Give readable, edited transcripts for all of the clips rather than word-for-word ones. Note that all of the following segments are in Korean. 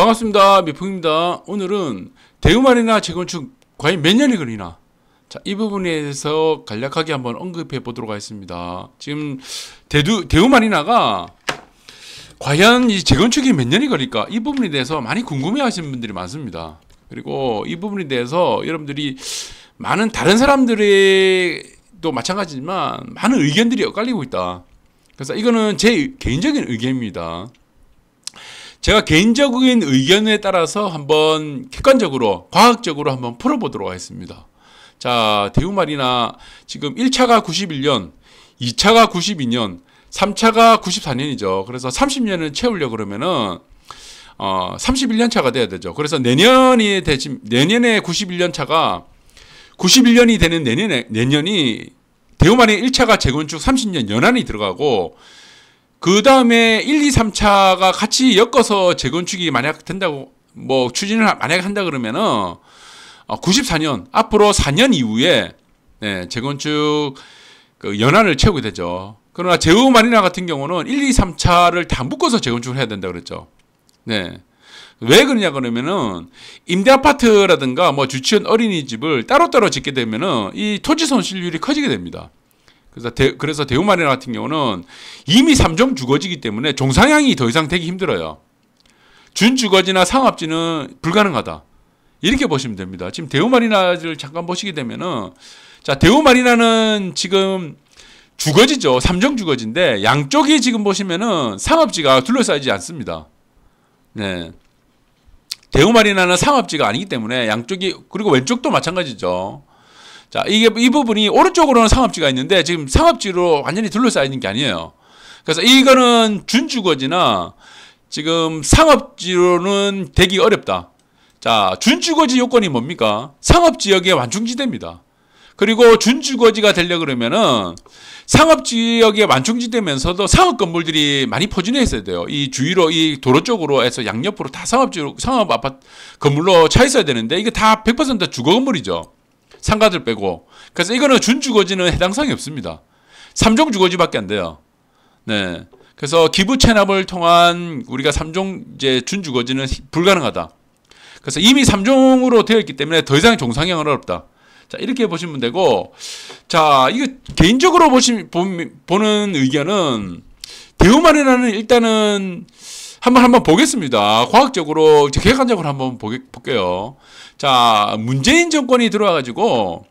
반갑습니다. 미풍입니다. 오늘은 대우마리나 재건축 과연 몇 년이 걸리나? 자, 이 부분에 대해서 간략하게 한번 언급해 보도록 하겠습니다. 지금 대우마리나가 과연 이 재건축이 몇 년이 걸릴까? 이 부분에 대해서 많이 궁금해 하시는 분들이 많습니다. 그리고 이 부분에 대해서 여러분들이 많은 다른 사람들도 마찬가지지만 많은 의견들이 엇갈리고 있다. 그래서 이거는 제 개인적인 의견입니다. 제가 개인적인 의견에 따라서 한번 객관적으로, 과학적으로 한번 풀어보도록 하겠습니다. 자, 대우마리나 지금 1차가 91년, 2차가 92년, 3차가 94년이죠. 그래서 30년을 채우려고 그러면은, 31년 차가 돼야 되죠. 그래서 내년에 91년 차가, 91년이 되는 내년이 대우마리나 1차가 재건축 30년 연한이 들어가고, 그 다음에 1, 2, 3차가 같이 엮어서 재건축이 만약 된다고, 추진을 만약에 한다 그러면은, 94년, 앞으로 4년 이후에, 재건축 연한을 채우게 되죠. 그러나 대우마리나 같은 경우는 1, 2, 3차를 다 묶어서 재건축을 해야 된다 그랬죠. 네. 왜 그러냐 그러면은, 임대아파트라든가 주치원 어린이집을 따로따로 짓게 되면은, 이 토지 손실률이 커지게 됩니다. 그래서 대우마리나 같은 경우는 이미 3종 주거지이기 때문에 종상향이 더 이상 되기 힘들어요. 준주거지나 상업지는 불가능하다. 이렇게 보시면 됩니다. 지금 대우마리나를 잠깐 보시게 되면은, 자, 대우마리나는 지금 주거지죠. 3종 주거지인데, 양쪽이 지금 보시면은 상업지가 둘러싸이지 않습니다. 네. 대우마리나는 상업지가 아니기 때문에 양쪽이, 그리고 왼쪽도 마찬가지죠. 자, 이 부분이 오른쪽으로는 상업지가 있는데 지금 상업지로 완전히 둘러싸여 있는 게 아니에요. 그래서 이거는 준주거지나 지금 상업지로는 되기 어렵다. 자, 준주거지 요건이 뭡니까? 상업지역의 완충지대입니다. 그리고 준주거지가 되려 그러면은 상업지역에 완충지대면서도 상업 건물들이 많이 포진해 있어야 돼요. 이 주위로, 이 도로 쪽으로 해서 양옆으로 다 상업 아파트 건물로 차 있어야 되는데 이게 다 100% 주거 건물이죠. 상가들 빼고. 그래서 이거는 준주거지는 해당사항이 없습니다. 3종 주거지밖에 안 돼요. 네. 그래서 기부 체납을 통한 우리가 3종 이제 준주거지는 불가능하다. 그래서 이미 3종으로 되어 있기 때문에 더 이상 종상향은 어렵다. 자, 이렇게 보시면 되고, 자, 이거 개인적으로 보는 의견은 대우마리나는 일단은 한번 보겠습니다. 과학적으로, 객관적으로 한번 볼게요. 자, 문재인 정권이 들어와가지고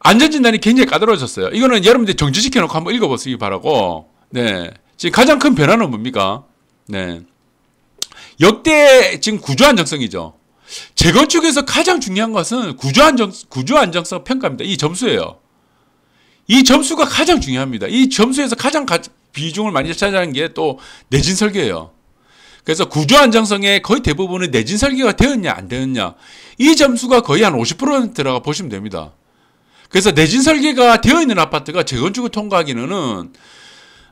안전진단이 굉장히 까다로워졌어요. 이거는 여러분들 정지시켜놓고 한번 읽어보시기 바라고. 네. 지금 가장 큰 변화는 뭡니까? 네. 역대 지금 구조 안정성이죠. 재건축에서 가장 중요한 것은 구조 안정성 평가입니다. 이 점수예요. 이 점수가 가장 중요합니다. 이 점수에서 가장 비중을 많이 차지하는 게 또 내진 설계예요. 그래서 구조 안정성의 거의 대부분은 내진 설계가 되었냐 안 되었냐, 이 점수가 거의 한 50%라고 보시면 됩니다. 그래서 내진 설계가 되어 있는 아파트가 재건축을 통과하기는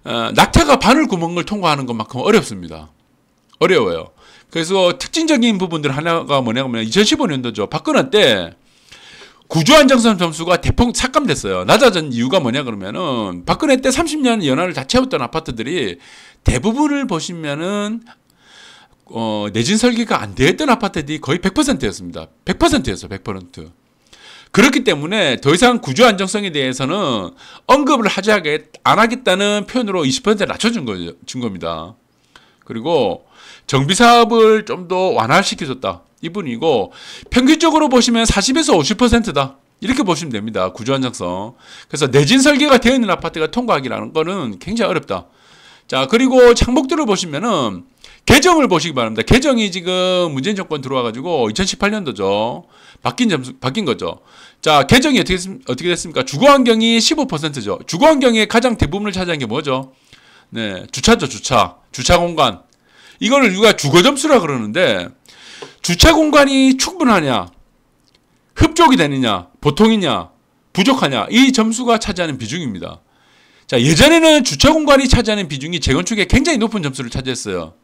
낙타가 바늘 구멍을 통과하는 것만큼 어렵습니다. 어려워요. 그래서 특징적인 부분들 하나가 뭐냐면 2015년도죠. 박근혜 때 구조 안정성 점수가 대폭 삭감됐어요. 낮아진 이유가 뭐냐 그러면은 박근혜 때 30년 연한을 다 채웠던 아파트들이 대부분을 보시면은 내진 설계가 안 되었던 아파트들이 거의 100%였습니다. 100%였어요. 100%. 그렇기 때문에 더 이상 구조 안정성에 대해서는 언급을 안 하겠다는 표현으로 20% 낮춰준 겁니다. 그리고 정비 사업을 좀 더 완화시켜줬다. 이분이고, 평균적으로 보시면 40에서 50%다. 이렇게 보시면 됩니다. 구조 안정성. 그래서 내진 설계가 되어 있는 아파트가 통과하기라는 거는 굉장히 어렵다. 자, 그리고 창목들을 보시면은 개정을 보시기 바랍니다. 개정이 지금 문재인 정권 들어와가지고 2018년도죠. 바뀐 거죠. 자, 개정이 어떻게 됐습니까? 주거환경이 15%죠. 주거환경의 가장 대부분을 차지한 게 뭐죠? 네, 주차죠, 주차 공간. 이거를 우리가 주거점수라 그러는데, 주차 공간이 충분하냐, 흡족이 되느냐, 보통이냐, 부족하냐, 이 점수가 차지하는 비중입니다. 자, 예전에는 주차 공간이 차지하는 비중이 재건축에 굉장히 높은 점수를 차지했어요.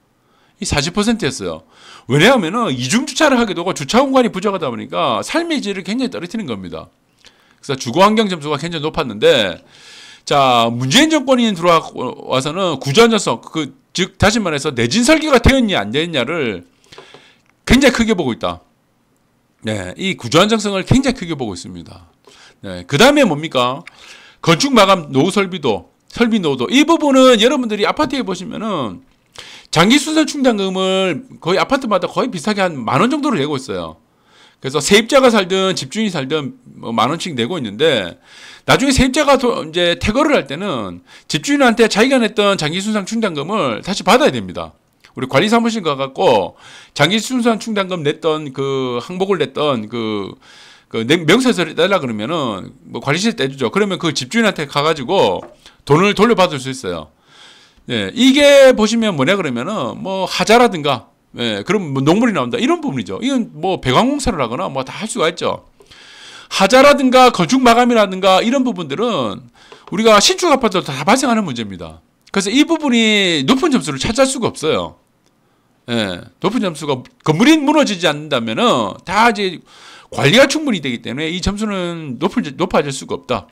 이 40%였어요. 왜냐하면은 이중 주차를 하게 되고 주차 공간이 부족하다 보니까 삶의 질을 굉장히 떨어뜨리는 겁니다. 그래서 주거 환경 점수가 굉장히 높았는데, 자, 문재인 정권이 들어와서는 구조 안정성, 즉 다시 말해서 내진 설계가 되었냐 안 되었냐를 굉장히 크게 보고 있다. 네, 이 구조 안정성을 굉장히 크게 보고 있습니다. 네, 그 다음에 뭡니까? 건축 마감 노후 설비도, 설비 노후도. 이 부분은 여러분들이 아파트에 보시면은 장기 수선 충당금을 거의 아파트마다 거의 비슷하게 한 10,000원 정도로 내고 있어요. 그래서 세입자가 살든 집주인이 살든 뭐 10,000원씩 내고 있는데, 나중에 세입자가 이제 퇴거를 할 때는 집주인한테 자기가 냈던 장기 수선 충당금을 다시 받아야 됩니다. 우리 관리사무실 가갖고 장기 수선 충당금 냈던 그 항목을 냈던 그 명세서를 떼려 그러면은 뭐 관리실 떼주죠. 그러면 그 집주인한테 가가지고 돈을 돌려받을 수 있어요. 예, 이게 보시면 뭐냐 그러면은 뭐 하자라든가, 예, 그럼 뭐 농물이 나온다 이런 부분이죠. 이건 뭐 배관공사를 하거나 뭐 다 할 수가 있죠. 하자라든가 건축 마감이라든가 이런 부분들은 우리가 신축 아파트도 다 발생하는 문제입니다. 그래서 이 부분이 높은 점수를 차지할 수가 없어요. 예, 높은 점수가 건물이 무너지지 않는다면은 다 이제 관리가 충분히 되기 때문에 이 점수는 높아질 수가 없다.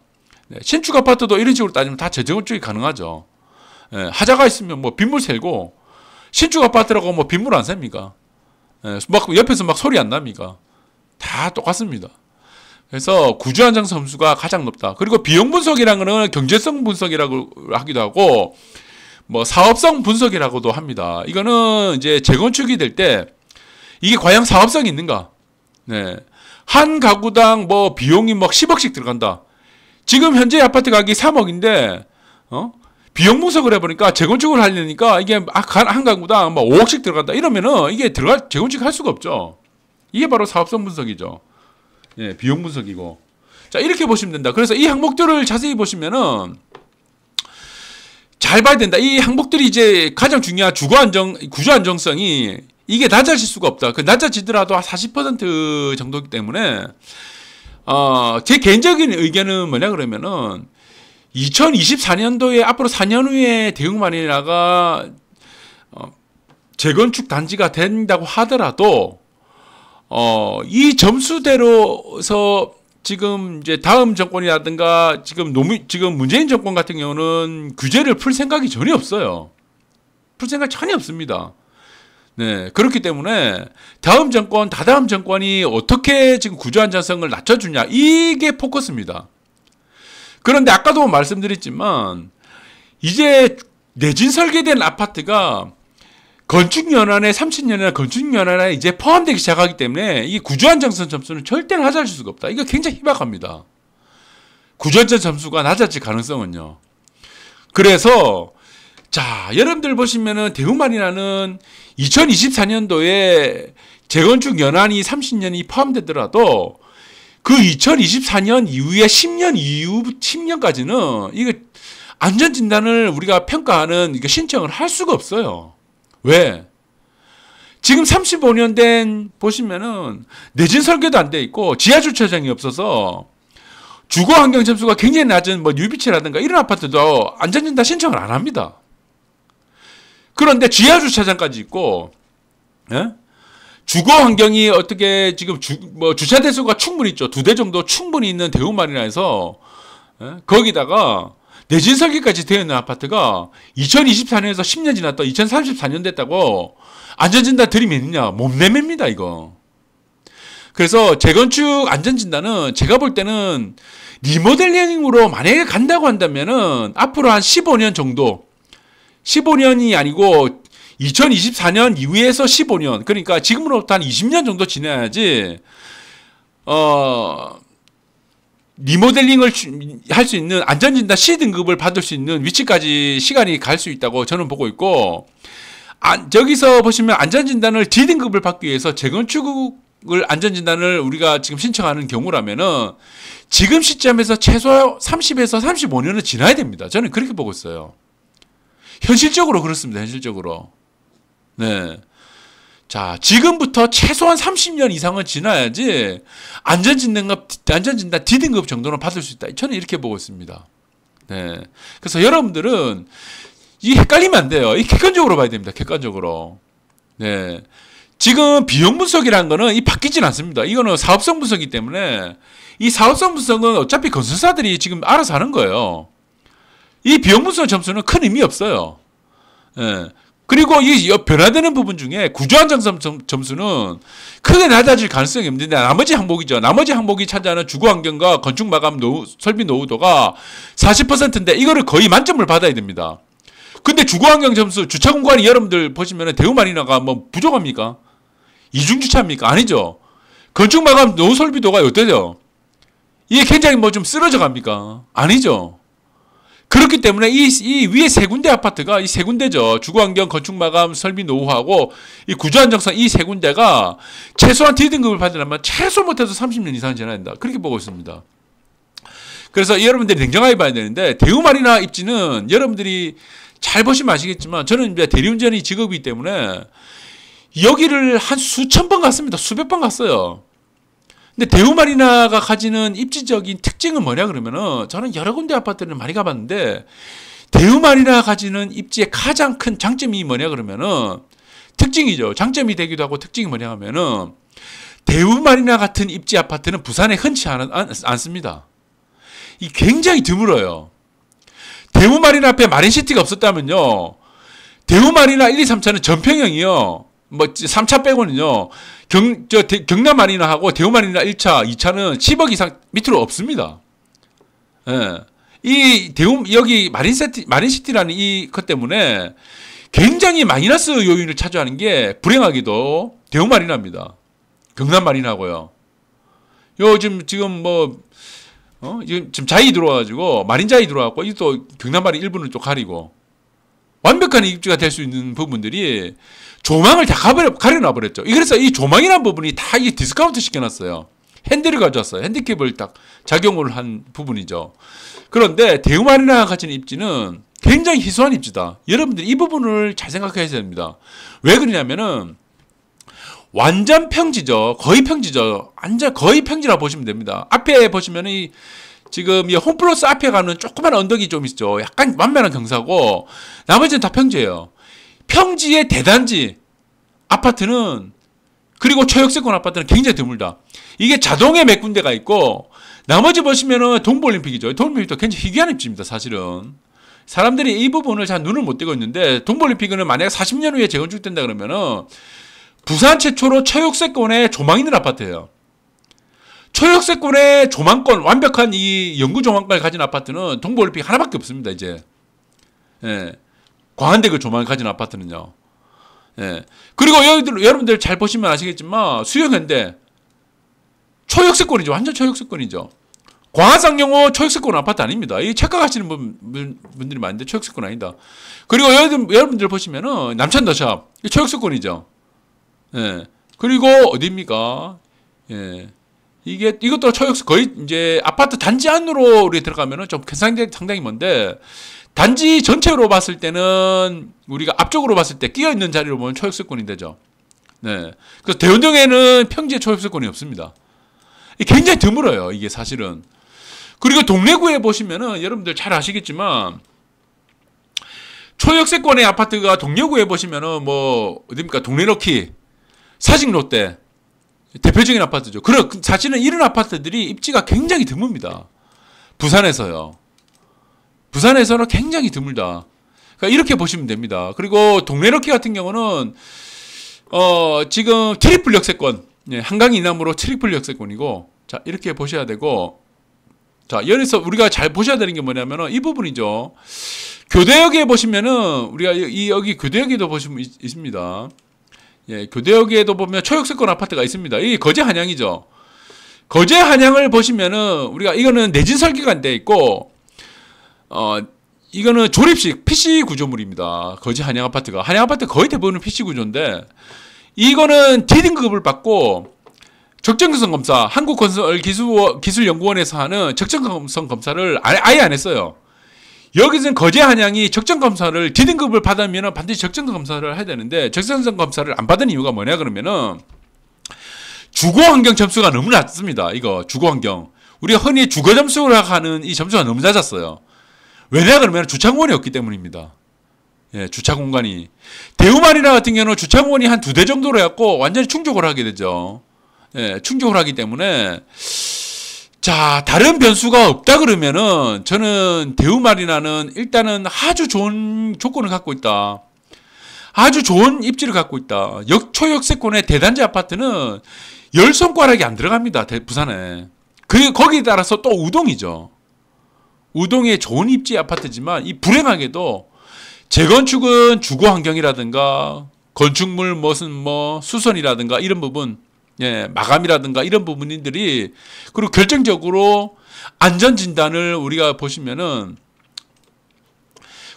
네, 신축 아파트도 이런 식으로 따지면 다 재건축이 가능하죠. 예, 하자가 있으면 뭐 빗물 셀고, 신축 아파트라고 뭐 빗물 안 셉니까? 예, 막 옆에서 막 소리 안 납니까? 다 똑같습니다. 그래서 구조 안정성 점수가 가장 높다. 그리고 비용 분석이라는 거는 경제성 분석이라고 하기도 하고, 뭐 사업성 분석이라고도 합니다. 이거는 이제 재건축이 될 때 이게 과연 사업성이 있는가? 네. 한 가구당 뭐 비용이 막 10억씩 들어간다. 지금 현재 아파트 가격이 3억인데, 비용 분석을 해보니까 재건축을 하려니까 이게 한 가구당 뭐 5억씩 들어간다. 이러면은 이게 재건축 할 수가 없죠. 이게 바로 사업성 분석이죠. 예, 비용 분석이고. 자, 이렇게 보시면 된다. 그래서 이 항목들을 자세히 보시면은 잘 봐야 된다. 이 항목들이 이제 가장 중요한 구조 안정성이 이게 낮아질 수가 없다. 그 낮아지더라도 40% 정도이기 때문에, 제 개인적인 의견은 뭐냐 그러면은 2024년도에 앞으로 4년 후에 대흥마리나가 재건축 단지가 된다고 하더라도 이 점수대로서 지금 이제 다음 정권이라든가 지금 문재인 정권 같은 경우는 규제를 풀 생각이 전혀 없어요. 풀 생각 전혀 없습니다. 네, 그렇기 때문에 다음 정권이 어떻게 지금 구조 안정성을 낮춰주냐, 이게 포커스입니다. 그런데 아까도 말씀드렸지만 이제 내진 설계된 아파트가 건축연한에 30년이나 건축연한에 이제 포함되기 시작하기 때문에 이 구조안정성 점수는 절대로 낮아질 수가 없다. 이거 굉장히 희박합니다. 구조안정 점수가 낮아질 가능성은요. 그래서 자, 여러분들 보시면은 대흥마리나는 2024년도에 재건축 연한이 30년이 포함되더라도 그 2024년 이후에 10년까지는 이거 안전진단을 우리가 평가하는 이거 신청을 할 수가 없어요. 왜? 지금 35년 된 보시면은 내진 설계도 안 돼 있고 지하 주차장이 없어서 주거 환경 점수가 굉장히 낮은 뭐 뉴비치라든가 이런 아파트도 안전진단 신청을 안 합니다. 그런데 지하 주차장까지 있고, 예? 주거 환경이 어떻게 지금 주차 대수가 충분히 있죠. 2대 정도 충분히 있는 대우마리나에서, 예? 거기다가 내진 설계까지 되어 있는 아파트가 2024년에서 10년 지났다 2034년 됐다고 안전진단 들이매느냐, 못 내맵니다 이거. 그래서 재건축 안전진단은 제가 볼 때는 리모델링으로 만약에 간다고 한다면은 앞으로 한 15년 정도, 15년이 아니고 2024년 이후에서 15년, 그러니까 지금으로부터 한 20년 정도 지나야지 리모델링을 할 수 있는 안전진단 C등급을 받을 수 있는 위치까지 시간이 갈 수 있다고 저는 보고 있고, 저기서 보시면 안전진단을 D등급을 받기 위해서 재건축을 안전진단을 우리가 지금 신청하는 경우라면은 지금 시점에서 최소 30에서 35년은 지나야 됩니다. 저는 그렇게 보고 있어요. 현실적으로 그렇습니다. 현실적으로. 네. 자, 지금부터 최소한 30년 이상은 지나야지 안전진단 D등급 정도는 받을 수 있다. 저는 이렇게 보고 있습니다. 네. 그래서 여러분들은 이 헷갈리면 안 돼요. 이 객관적으로 봐야 됩니다. 객관적으로. 네. 지금 비용 분석이라는 거는 이 바뀌진 않습니다. 이거는 사업성 분석이기 때문에 이 사업성 분석은 어차피 건설사들이 지금 알아서 하는 거예요. 이 비용 분석 점수는 큰 의미 없어요. 예. 그리고 이 변화되는 부분 중에 구조안정성 점수는 크게 낮아질 가능성이 없는데 나머지 항목이죠. 나머지 항목이 차지하는 주거환경과 건축마감 설비 노후도가 40%인데 이거를 거의 만점을 받아야 됩니다. 근데 주거환경 점수, 주차공간이 여러분들 보시면 대우마리나가 뭐 부족합니까? 이중주차입니까? 아니죠. 건축마감 노후 설비도가 어떠죠? 이게 굉장히 뭐 좀 쓰러져 갑니까? 아니죠. 그렇기 때문에 이 위에 세 군데 아파트가 이 세 군데죠. 주거환경, 건축마감, 설비 노후하고 이 구조안정성 이 세 군데가 최소한 D등급을 받으려면 최소 못해도 30년 이상은 지나야 된다. 그렇게 보고 있습니다. 그래서 여러분들이 냉정하게 봐야 되는데 대우마리나 입지는 여러분들이 잘 보시면 아시겠지만 저는 이제 대리운전이 직업이기 때문에 여기를 한 수천 번 갔습니다. 수백 번 갔어요. 근데 대우마리나가 가지는 입지적인 특징은 뭐냐 그러면은 저는 여러 군데 아파트를 많이 가봤는데 대우마리나가 가지는 입지의 가장 큰 장점이 뭐냐 그러면은 특징이죠. 장점이 되기도 하고 특징이 뭐냐 하면은 대우마리나 같은 입지 아파트는 부산에 흔치 않습니다. 이 굉장히 드물어요. 대우마리나 앞에 마린시티가 없었다면요. 대우마리나 1, 2, 3차는 전평형이요. 뭐 3차 빼고는요. 경남마리나하고 대우마리나 1차, 2차는 10억 이상 밑으로 없습니다. 예. 여기 마린시티라는 이 것 때문에 굉장히 마이너스 요인을 차지하는 게 불행하게도 대우마리나입니다. 경남마리나고요. 지금 지금 자이 들어와가지고 마린자이 들어와갖고 이또 경남마린 일부는 또 가리고 완벽한 입지가 될 수 있는 부분들이 조망을 다 가려놔버렸죠. 그래서 이 조망이라는 부분이 다 이 디스카운트 시켜놨어요. 핸들을 가져왔어요. 핸디캡을 딱 작용을 한 부분이죠. 그런데 대우마리나가 가진 입지는 굉장히 희소한 입지다. 여러분들이 이 부분을 잘 생각해야 됩니다. 왜 그러냐면은 완전 평지죠. 거의 평지죠. 완전 거의 평지라 보시면 됩니다. 앞에 보시면은 지금 이 홈플러스 앞에 가는 조그만 언덕이 좀 있죠. 약간 완만한 경사고 나머지는 다 평지예요. 평지의 대단지 아파트는 그리고 초역세권 아파트는 굉장히 드물다. 이게 자동에 몇 군데가 있고 나머지 보시면은 동부올림픽이죠. 동부올림픽도 굉장히 희귀한 입지입니다. 사실은 사람들이 이 부분을 잘 눈을 못 떼고 있는데 동부올림픽은 만약에 40년 후에 재건축된다 그러면은 부산 최초로 초역세권의 조망 있는 아파트예요. 초역세권의 조망권, 완벽한 이 영구 조망권을 가진 아파트는 동부올림픽 하나밖에 없습니다, 이제. 예. 광안대교 조망을 가진 아파트는요. 예. 그리고 여러분들 잘 보시면 아시겠지만, 수영현대, 초역세권이죠. 완전 초역세권이죠. 광안쌍용호 초역세권 아파트 아닙니다. 이 착각하시는 분들이 많은데 초역세권 아니다. 그리고 여러분들 보시면은, 남천더샵, 초역세권이죠. 예. 그리고 어디입니까? 예. 이것도 초역세 거의 이제 아파트 단지 안으로 우리 들어가면은 좀 상당히 먼데 단지 전체로 봤을 때는 우리가 앞쪽으로 봤을 때 끼어 있는 자리로 보면 초역세권이 되죠. 네. 그래서 대원동에는 평지에 초역세권이 없습니다. 굉장히 드물어요. 이게 사실은. 그리고 동래구에 보시면은 여러분들 잘 아시겠지만 초역세권의 아파트가 동래구에 보시면은 뭐 어디입니까? 동래럭키, 사직롯데 대표적인 아파트죠. 사실은 이런 아파트들이 입지가 굉장히 드뭅니다. 부산에서요. 부산에서는 굉장히 드물다. 그러니까 이렇게 보시면 됩니다. 그리고 동래럭키 같은 경우는 지금 트리플 역세권, 한강 이남으로 트리플 역세권이고, 자 이렇게 보셔야 되고, 자 여기서 우리가 잘 보셔야 되는 게 뭐냐면은 이 부분이죠. 교대역에 보시면은 우리가 여기 교대역에도 보시면 있습니다. 예, 교대역에도 보면 초역세권 아파트가 있습니다. 이게 거제 한양이죠. 거제 한양을 보시면은 우리가 이거는 내진 설계가 안 돼 있고 이거는 조립식 PC 구조물입니다. 거제 한양 아파트가 거의 대부분은 PC 구조인데 이거는 D등급을 받고 적정성 검사 한국건설기술연구원에서 하는 적정성 검사를 아예 안 했어요. 여기서는 거제 한양이 적정검사를 D등급을 받으면 반드시 적정성 검사를 해야 되는데 적정성 검사를 안 받은 이유가 뭐냐 그러면은 주거환경 점수가 너무 낮습니다. 이거 주거환경 우리가 흔히 주거점수라고 하는 이 점수가 너무 낮았어요. 왜냐 그러면 주차공간이 없기 때문입니다. 예, 주차공간이 대우마리나 같은 경우는 주차공간이 한 2대 정도로 해갖고 완전히 충족을 하게 되죠. 예, 충족을 하기 때문에 자, 다른 변수가 없다 그러면은 저는 대우마리나는 일단은 아주 좋은 조건을 갖고 있다. 아주 좋은 입지를 갖고 있다. 초역세권의 대단지 아파트는 10손가락이 안 들어갑니다. 부산에. 거기에 따라서 또 우동이죠. 우동의 좋은 입지 아파트지만 이 불행하게도 재건축은 주거 환경이라든가 건축물 무슨 수선이라든가 이런 부분, 예, 마감이라든가 이런 부분들이, 그리고 결정적으로 안전 진단을 우리가 보시면은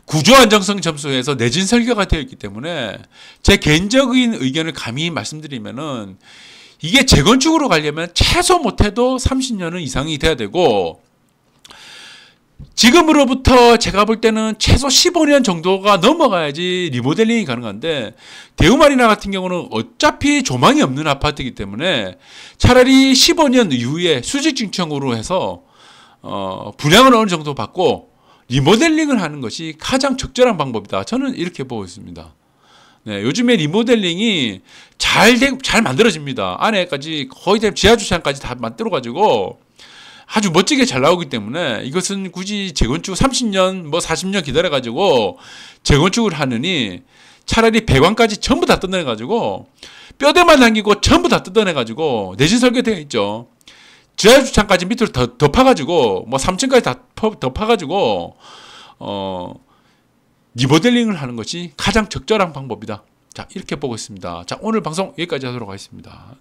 구조 안정성 점수에서 내진 설계가 되어 있기 때문에 제 개인적인 의견을 감히 말씀드리면은 이게 재건축으로 가려면 최소 못해도 30년은 이상이 돼야 되고, 지금으로부터 제가 볼 때는 최소 15년 정도가 넘어가야지 리모델링이 가능한데, 대우마리나 같은 경우는 어차피 조망이 없는 아파트이기 때문에 차라리 15년 이후에 수직증층으로 해서 분양을 어느 정도 받고 리모델링을 하는 것이 가장 적절한 방법이다. 저는 이렇게 보고 있습니다. 네, 요즘에 리모델링이 잘 만들어집니다. 안에까지 거의 지하주차장까지 다 만들어가지고 아주 멋지게 잘 나오기 때문에 이것은 굳이 재건축 30년 40년 기다려가지고 재건축을 하느니 차라리 배관까지 전부 다 뜯어내가지고 뼈대만 남기고 전부 다 뜯어내가지고 내진 설계되어 있죠. 지하주차장까지 밑으로 더 파가지고 3층까지 다 더 파가지고 리모델링을 하는 것이 가장 적절한 방법이다. 자, 이렇게 보고 있습니다. 자, 오늘 방송 여기까지 하도록 하겠습니다.